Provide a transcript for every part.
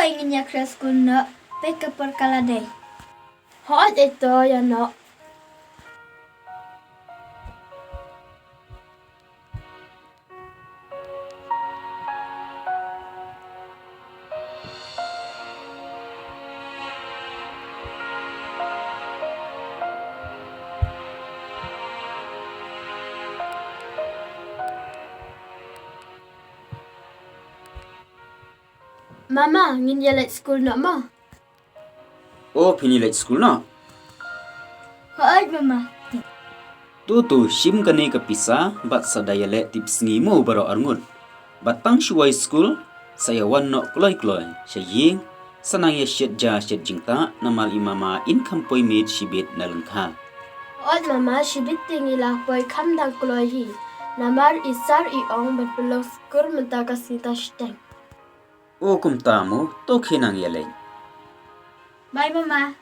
ingin ya ke school nak pergi ke perkaladai. Hot itu ya nak. Mama, ingin ya late school nak ma? Oh, pini late school na. Hot mama. Tu shim kane ka pisa bat sadaya le tips ngi mo baro arngun. Batang shuai school saya wan no kloi saying sanang ya shet jingta namal imama income poi made shibit nalungkha. Hot mama shibit tingilah poi kam dang kloi hi. Namar isar I ong bat belok school menta kasita shteng. O kum tamu to khenang yale. Bye mama.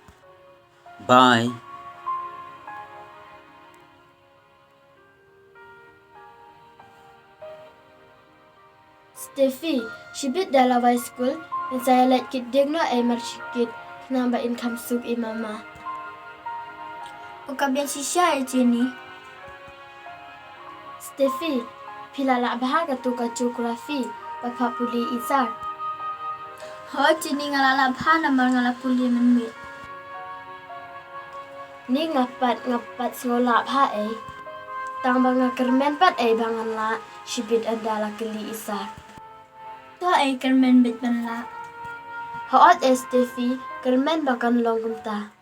Bye. STEFY, shibit dalam high school dan saya let kit degno mar shikit nambah income suk I mama. Ukabian sisya ni. STEFY, pilala bahaga tu ka geografi bapak puli isar. Ho cini ngalala bahana mar ngalapuli menmit. Ni ngapat sekolah bah Tang banga kermen pat bangan la shibit andala keli isar. To kermen bit ban la. Hoot STEFY kermen bakan longgum ta.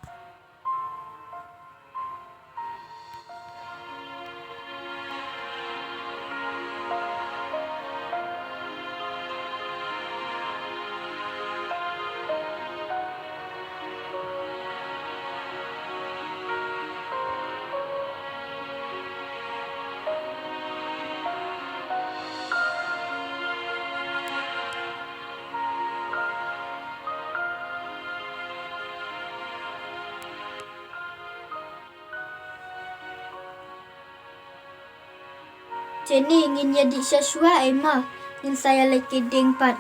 Jenny ingin jadi sesuai ma, ingin saya lagi dengpat.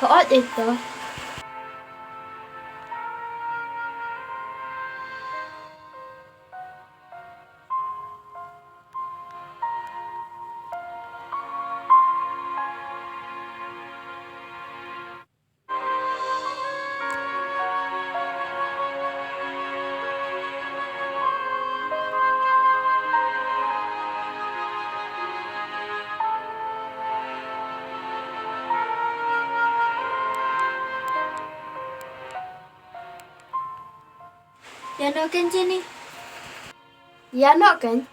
Hoot itu. Ya nak kan Jenny? Ya nak kan?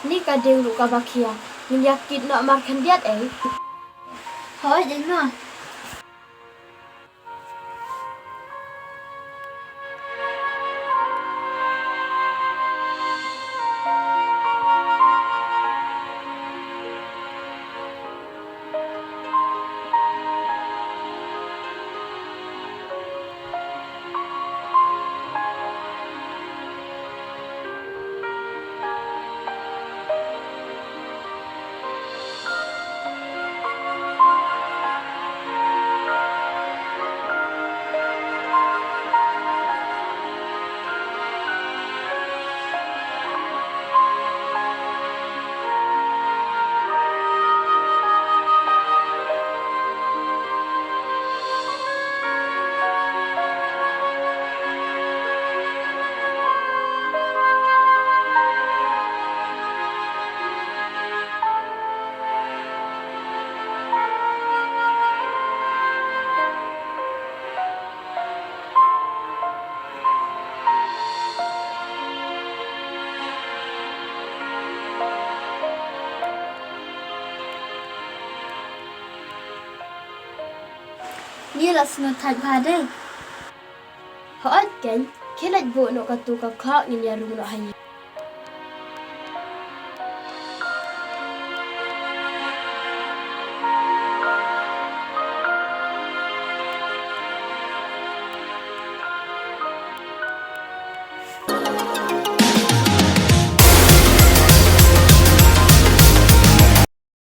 Ni kadang luka bakia, menyakit nak makan diet Hoi jangan. นี่ละสนุทัดพาดึงเขาอัดกันแค่เล็ดโบนกระตูกับข้องินยารุงหน่อย